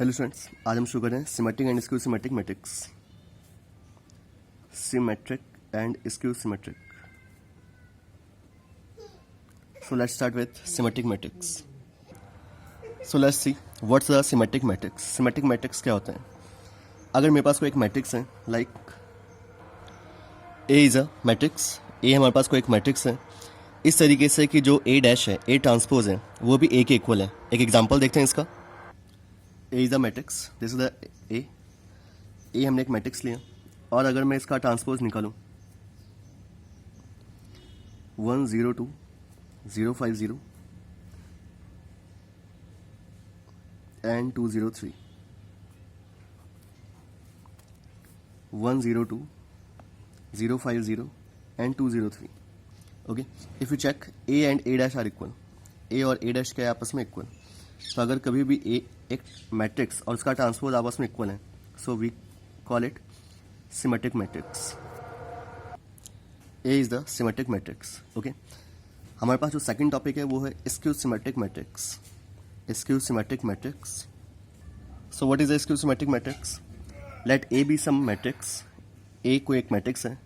Hello students, आज हम शुरू करें symmetric and skew symmetric matrix. Symmetric and skew symmetric. So let's start with symmetric matrix. So let's see what's the symmetric matrix. Symmetric matrix क्या होते हैं? अगर मेरे पास कोई एक मैट्रिक्स है, like A is a matrix, A हमारे पास कोई एक मैट्रिक्स है इस तरीके से कि जो ए डैश है, ए ट्रांसपोज है, वो भी ए के इक्वल है। एक एग्जांपल देखते हैं इसका। A is the matrix, this is the A हमने एक मैट्रिक्स लिया और अगर मैं इसका ट्रांसपोज निकालूं 102 050 and 203 102 050 and 203. Okay, if you check A and A dash are equal, A और ए डैश क्या है आपस में इक्वल। तो अगर कभी भी ए एक मैट्रिक्स और उसका ट्रांसपोज आपस में इक्वल है, so we call it symmetric matrix. A is the symmetric matrix. Okay, हमारे पास जो सेकंड टॉपिक है वो है skew symmetric matrix. Skew symmetric matrix. So what is the skew symmetric matrix? Let A be some matrix. A कोई एक matrix है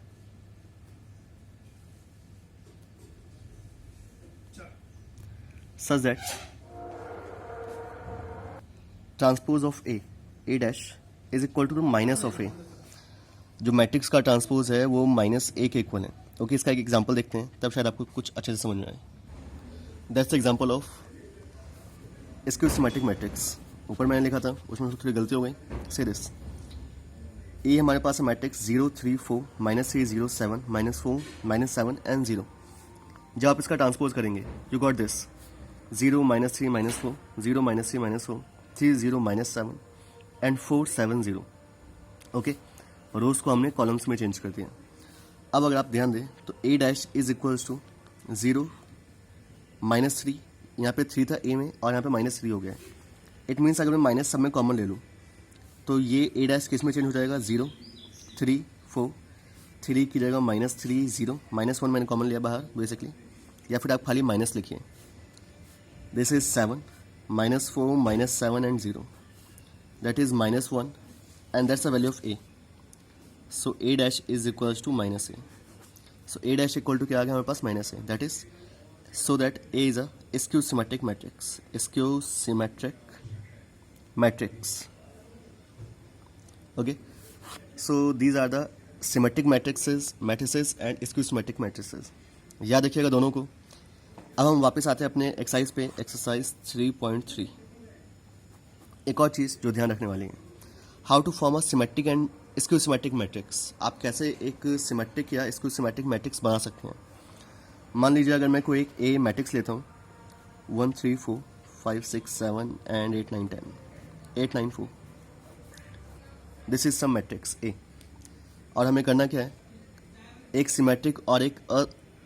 such that transpose of a dash is equal to the minus of a। जो matrix का transpose है वो minus ए के equal है। Okay, इसका एक एग्जांपल देखते हैं, तब शायद आपको कुछ अच्छे से समझ में आए। That's the example of skew symmetric matrix. ऊपर मैंने लिखा था, उसमें थोड़ी गलती हो गई। से दिस ए हमारे पास है मैट्रिक्स 0 3 4 -3 0 7 -4 -7 एंड 0। जब आप इसका ट्रांसपोज करेंगे you got this 0 -3 -4 0 -3 -4 3 0 -7 and 4 7 0। Okay, rows को हमने कॉलम्स में चेंज कर दिया। अब अगर आप ध्यान दें तो ए डैश इज इक्वल्स टू 0 -3, यहाँ पे 3 था ए में और यहाँ पे -3 हो गया। इट मीन्स अगर मैं माइनस सब में कॉमन ले लूँ तो ये ए डैश किस में चेंज हो जाएगा? 0 3 4 3 की जगह -3 0 -1 मैंने कॉमन लिया बाहर बेसिकली, या फिर आप खाली माइनस लिखिए। This is 7 -4 -7 and 0, that is -1, and that's the value of a. So a dash is equals to minus a. So a dash equal to क्या आ गया हमारे पास? Minus a. That is so that a is a skew symmetric matrix. Skew symmetric matrix. Okay. So these are the symmetric matrices and skew symmetric matrices. याद रखिएगा दोनों को। अब हम वापस आते हैं अपने एक्सरसाइज पे, एक्सरसाइज 3.3। एक और चीज़ जो ध्यान रखने वाली है, how to form a symmetric and skew symmetric matrix. आप कैसे एक सिमेट्रिक या स्क्यू सिमेट्रिक मैट्रिक्स बना सकते हैं। मान लीजिए अगर मैं कोई एक ए मैट्रिक्स लेता हूँ 1 3 4 5 6 7 and 8 9 10 8 9 4, this is some matrix A. और हमें करना क्या है? एक सिमेट्रिक और एक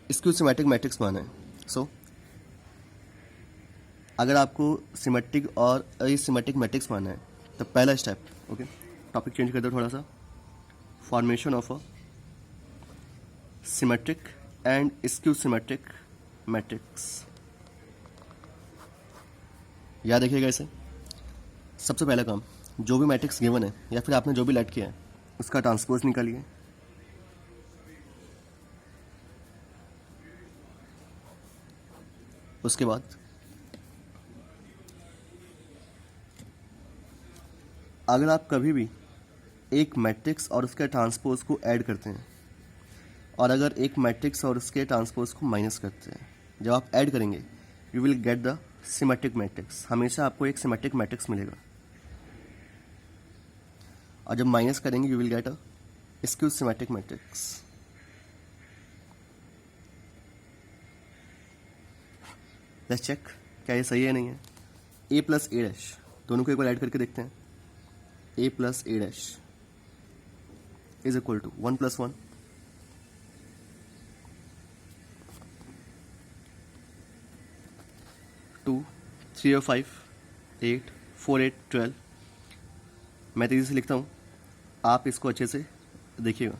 स्क्यू सिमेट्रिक मैट्रिक्स बनाना है। सो अगर आपको सिमेट्रिक और एसिमेट्रिक मैट्रिक्स मानना है तो पहला स्टेप, ओके, टॉपिक चेंज कर दो थोड़ा सा, formation of a symmetric and skew symmetric matrix. याद रखिएगा इसे। सबसे पहला काम, जो भी मैट्रिक्स गिवन है या फिर आपने जो भी लेट किया है उसका ट्रांसपोज निकालिए। उसके बाद अगर आप कभी भी एक मैट्रिक्स और उसके ट्रांसपोज को ऐड करते हैं और अगर एक मैट्रिक्स और उसके ट्रांसपोज को माइनस करते हैं, जब आप ऐड करेंगे you will get the symmetric matrix. हमेशा आपको एक सिमेट्रिक मैट्रिक्स मिलेगा। और जब माइनस करेंगे you will get a skew symmetric matrix. Let's check क्या ये सही है नहीं है। ए प्लस ए डैश दोनों को एक बार ऐड करके देखते हैं। a plus a dash is equal to 1 plus 1 2 3 और 5 8 4 8 12। मैं तेजी से लिखता हूँ, आप इसको अच्छे से देखिएगा।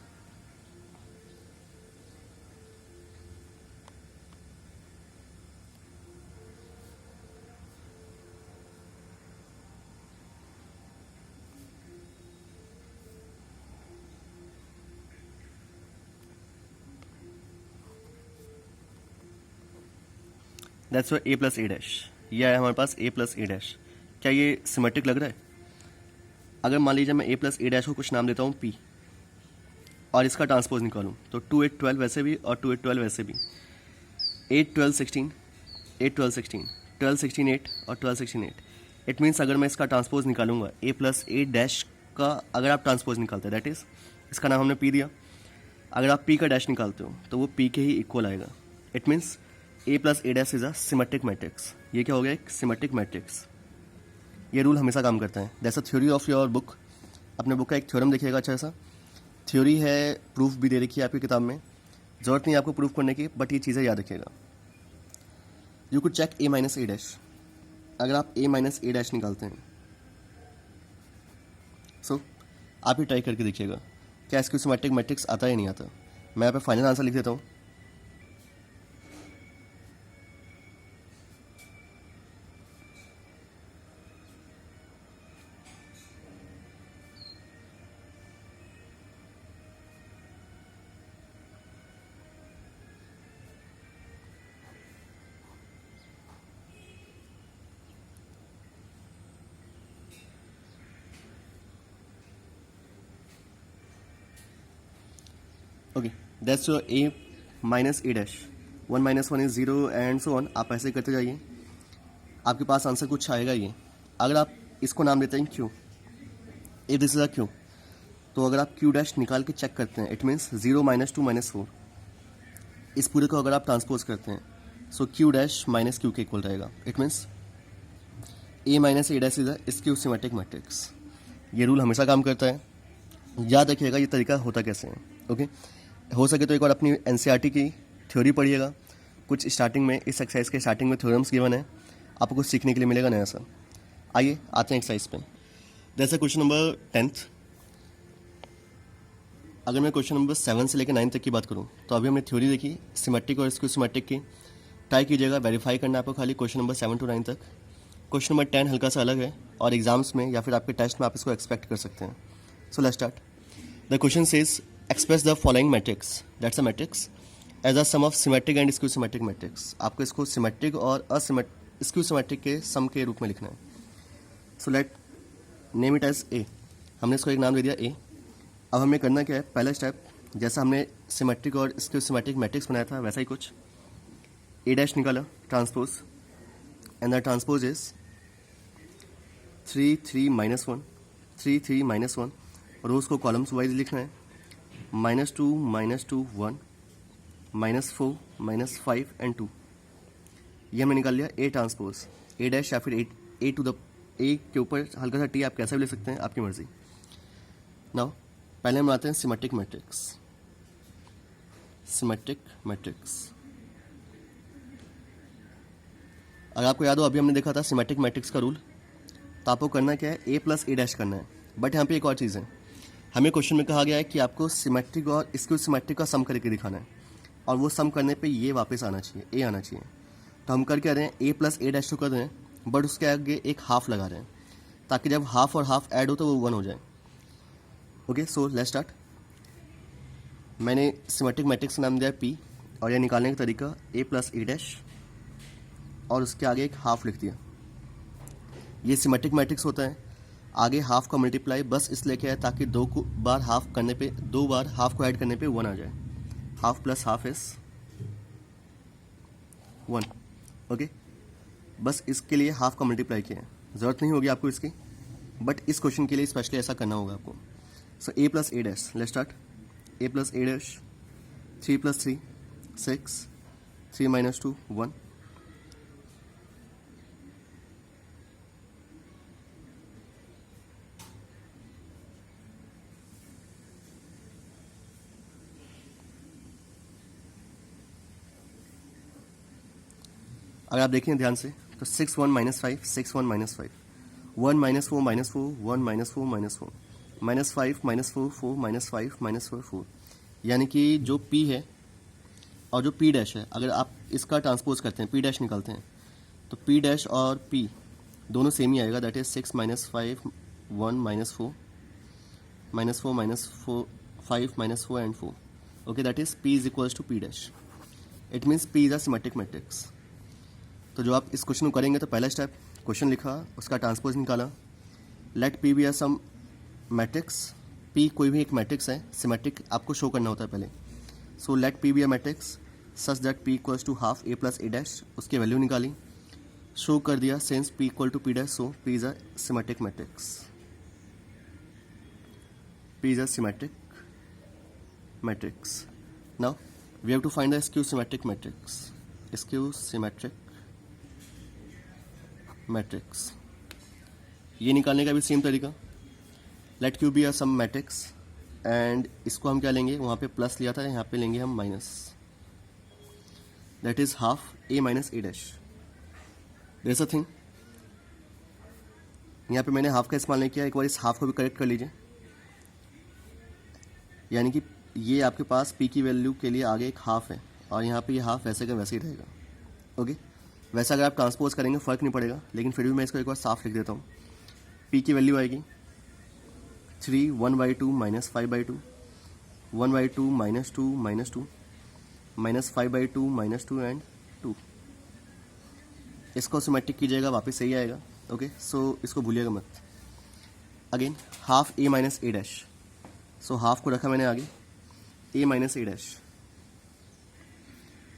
That's a plus A dash. ये है हमारे पास ए प्लस ए डैश। क्या ये सिमेट्रिक लग रहा है? अगर मान लीजिए मैं ए प्लस ए डैश को कुछ नाम देता हूँ पी और इसका ट्रांसपोज निकालूँ तो 2 8 12 वैसे भी और 2 8 12 वैसे भी, 8 12 16, 8 12 16, 12 16 8 और 12 16 8। इट मीन्स अगर मैं इसका ट्रांसपोज निकालूंगा ए प्लस ए डैश का, अगर आप ट्रांसपोज निकालते हैं दैट इज़ इसका नाम हमने पी दिया, अगर आप पी का डैश निकालते हो तो वो पी के ही इक्वल आएगा। It means A plus A dash is a symmetric matrix. ये क्या हो गया? एक सिमेट्रिक मैट्रिक्स। ये रूल हमेशा काम करता है। That's a theory of your book. अपने बुक का एक थ्योरम देखिएगा अच्छा सा। थ्योरी है, प्रूफ भी दे रखी है आपकी किताब में, ज़रूरत नहीं है आपको प्रूफ करने की, बट ये चीज़ें याद रखिएगा। You could check A minus A dash. अगर आप ए माइनस ए डैश निकालते हैं सो आप ही ट्राई करके देखिएगा क्या इसकी सिमेट्रिक मैट्रिक्स आता है या नहीं आता। मैं यहाँ पे फाइनल आंसर लिख देता हूँ। Okay, that's your A minus A dash. 1 - 1 is 0 and so on. आप ऐसे करते जाइए, आपके पास आंसर कुछ आएगा ये। अगर आप इसको नाम देते हैं Q, A this is a Q, तो अगर आप क्यू डैश निकाल के चेक करते हैं इट मीन्स 0 - 2 - 4। इस पूरे को अगर आप ट्रांसपोज करते हैं सो क्यू डैश माइनस क्यू के इक्वल रहेगा। It means A minus A dash is a skew symmetric matrix. ये रूल हमेशा काम करता है, याद रखिएगा ये तरीका होता कैसे है। ओके, हो सके तो एक बार अपनी एनसीईआरटी की थ्योरी पढ़िएगा। कुछ स्टार्टिंग में, इस एक्सरसाइज के स्टार्टिंग में थ्योरम्स गिवन है, आपको कुछ सीखने के लिए मिलेगा नया सा। आइए आते हैं एक्सरसाइज पे। जैसे क्वेश्चन नंबर 10th। अगर मैं क्वेश्चन नंबर 7 से लेकर 9 तक की बात करूं तो अभी हमने थ्योरी देखी सिमेट्रिक और स्क्यू सिमेट्रिक की। ट्राई कीजिएगा, वेरीफाई करना है आपको खाली क्वेश्चन नंबर 7 to 9 तक। क्वेश्चन नंबर 10 हल्का सा अलग है और एग्जाम्स में या फिर आपके टेस्ट में आप इसको एक्सपेक्ट कर सकते हैं। So let's start. The question says express the following matrix, that's a matrix, as a sum of symmetric and skew symmetric matrix. आपको इसको सिमेट्रिक और स्क्यू सिमेट्रिक के सम के रूप में लिखना है। So let name it as A. हमने इसको एक नाम दे दिया ए। अब हमें करना क्या है? पहला स्टेप, जैसा हमने सिमेट्रिक और स्क्यू सिमेट्रिक मैट्रिक्स बनाया था वैसा ही कुछ। ए डैश निकाला transpose and the transpose is 3 3 - 1, 3 3 - 1। रोज को कॉलम्स वाइज लिखना है। -2 -2 1, -4 -5 एंड 2। ये हमने निकाल लिया ए ट्रांसपोज। ए डैश या फिर ए टू द ए के ऊपर हल्का सा टी आप कैसे भी ले सकते हैं, आपकी मर्जी। नाउ पहले हम बनाते हैं सिमेट्रिक मैट्रिक्स। सिमेट्रिक मैट्रिक्स, अगर आपको याद हो अभी हमने देखा था सिमेट्रिक मैट्रिक्स का रूल, तो आपको करना क्या है? ए प्लस ए डैश करना है। बट यहाँ पे एक और चीज़ है, हमें क्वेश्चन में कहा गया है कि आपको सिमेट्रिक और स्क्यू सिमेट्रिक का सम करके दिखाना है और वो सम करने पे ये वापस आना चाहिए, ए आना चाहिए। तो हम कर क्या रहे हैं? ए प्लस ए डैश तो कर रहे हैं बट उसके आगे एक हाफ लगा रहे हैं ताकि जब हाफ और हाफ ऐड हो तो वो 1 हो जाए। Okay, so let's start. मैंने सिमेट्रिक मैट्रिक्स का नाम दिया पी और यह निकालने का तरीका ए प्लस ए डैश और उसके आगे एक हाफ लिख दिया। ये सिमेट्रिक मैट्रिक्स होता है, आगे हाफ का मल्टीप्लाई बस इसलिए किया है ताकि दो बार हाफ को ऐड करने पे 1 आ जाए। Half plus half is 1। Okay, बस इसके लिए हाफ का मल्टीप्लाई किया है, ज़रूरत नहीं होगी आपको इसकी, बट इस क्वेश्चन के लिए स्पेशली ऐसा करना होगा आपको। So A plus A dash, let's start. A plus A dash 3 + 3 6, 3 - 2 1। अगर आप देखें ध्यान से तो 6 1 - 5 6 1 - 5 1 - 4 - 4 1 - 4 - 4 -5 - 4 4 -5 -4 4। यानी कि जो P है और जो P डैश है, अगर आप इसका ट्रांसपोज करते हैं, P डैश निकालते हैं तो P डैश और P दोनों सेम ही आएगा। That is 6 - 5 1 - 4 -4 -5 -4 and 4। Okay, that is P is equals to P dash. It means P is a symmetric matrix. तो जो आप इस क्वेश्चन को करेंगे तो पहला स्टेप क्वेश्चन लिखा, उसका ट्रांसपोज निकाला। Let P be are some matrix, P कोई भी एक मैट्रिक्स है, सिमेट्रिक आपको शो करना होता है पहले। So let P be are matrix such that P equals to half A plus A dash, उसकी वैल्यू निकाली, शो कर दिया since P equal to P dash, so P is a symmetric matrix, P is a symmetric matrix. Now we have to find the skew symmetric matrix, skew symmetric matrix। ये निकालने का भी same तरीका, let Q be are some matrix and इसको हम क्या लेंगे, वहाँ पे प्लस लिया था, यहाँ पे लेंगे हम minus, that is half A minus A dash. There a thing, यहाँ पे मैंने हाफ का इस्तेमाल नहीं किया, एक बार इस हाफ को भी करेक्ट कर लीजिए, यानी कि ये आपके पास p की वैल्यू के लिए आगे एक हाफ है और यहाँ पे ये हाफ वैसे का वैसे ही रहेगा। ओके, वैसे अगर आप ट्रांसपोज करेंगे फ़र्क नहीं पड़ेगा, लेकिन फिर भी मैं इसको एक बार साफ लिख देता हूँ। p की वैल्यू आएगी 3 1/2 minus 5/2, 1/2 minus 2 minus 2 minus 5/2 minus 2 and 2। इसको सिमेट्रिक कीजिएगा, वापस सही आएगा। ओके, सो इसको भूलिएगा मत। Again half A minus A dash, so half को रखा मैंने आगे, a minus a dash,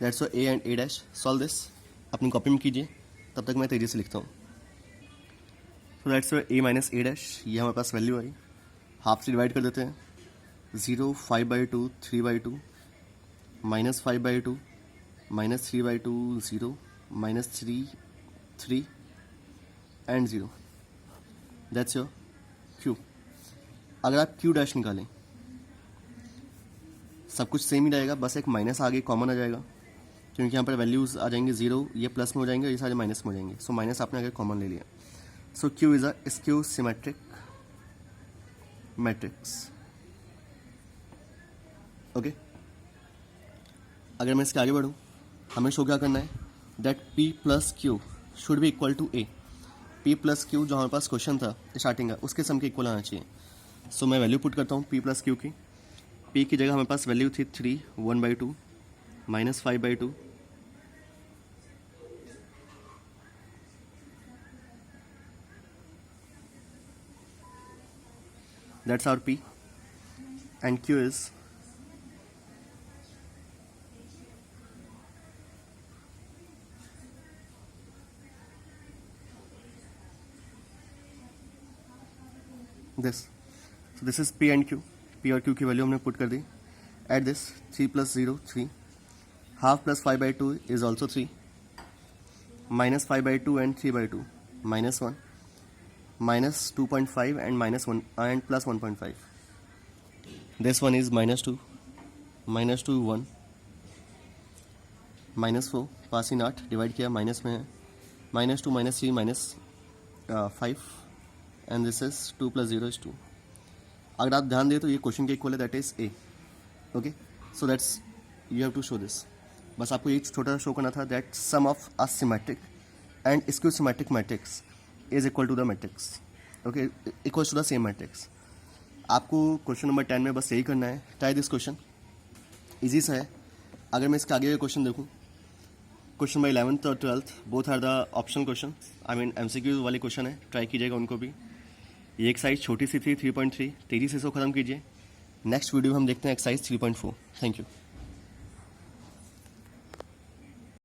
that's why a and a dash। solve this, अपनी कॉपी में कीजिए, तब तक मैं तेजी से लिखता हूँ। so that's why a minus a dash, ये हमारे पास वैल्यू आई, हाफ से डिवाइड कर देते हैं, 0 5/2 3/2 minus 5/2 minus 3/2 0 minus 3 3 and 0, that's your q। अगर आप q डैश निकालें सब कुछ सेम ही रहेगा, बस एक माइनस आगे कॉमन आ जाएगा, क्योंकि यहाँ पर वैल्यूज़ आ जाएंगे 0, ये प्लस में हो जाएंगे, ये सारे माइनस में हो जाएंगे। सो माइनस आपने आगे कॉमन ले लिया। So Q is a skew symmetric matrix. Okay, अगर मैं इसके आगे बढ़ूँ, हमें शो क्या करना है, that p plus Q should be equal to a। p plus Q जो हमारे पास क्वेश्चन था स्टार्टिंग का, उसके सम के इक्वल आना चाहिए। सो मैं वैल्यू पुट करता हूँ p प्लस क्यू की। p की जगह हमारे पास वैल्यू थी 3 1/2 minus 5/2 that's our p and q is this. So this is p and q, p और q की वैल्यू हमने पुट कर दी। At this 3 + 0 3, half plus 5/2 is also 3, minus 5/2 and 3/2 minus 1 minus 2.5 and minus 1 and plus 1.5। This one is -2 -2 1 -4 पास इन 8 divide किया, minus में है, -2 -3 -5 एंड दिस इज 2 + 0 is 2। अगर आप ध्यान दें तो ये क्वेश्चन के इक्वल है, that is A. Okay, so that's you have to show this. बस आपको एक छोटा सा शो करना था, that sum of a symmetric and skew symmetric matrix is equal to the matrix. Okay, equals to the same matrix. आपको question number 10 में बस यही करना है। ट्राई दिस क्वेश्चन, ईजी सा है। अगर मैं इसके आगे का क्वेश्चन देखूँ, क्वेश्चन नंबर 11th और 12th both are the option question, I mean MCQ वाले क्वेश्चन है, ट्राई कीजिएगा उनको भी। ये एक्सरसाइज छोटी सी थी 3.3, तेज़ी से इसको ख़त्म कीजिए। नेक्स्ट वीडियो में हम देखते हैं एक्सरसाइज 3.4। Thank you.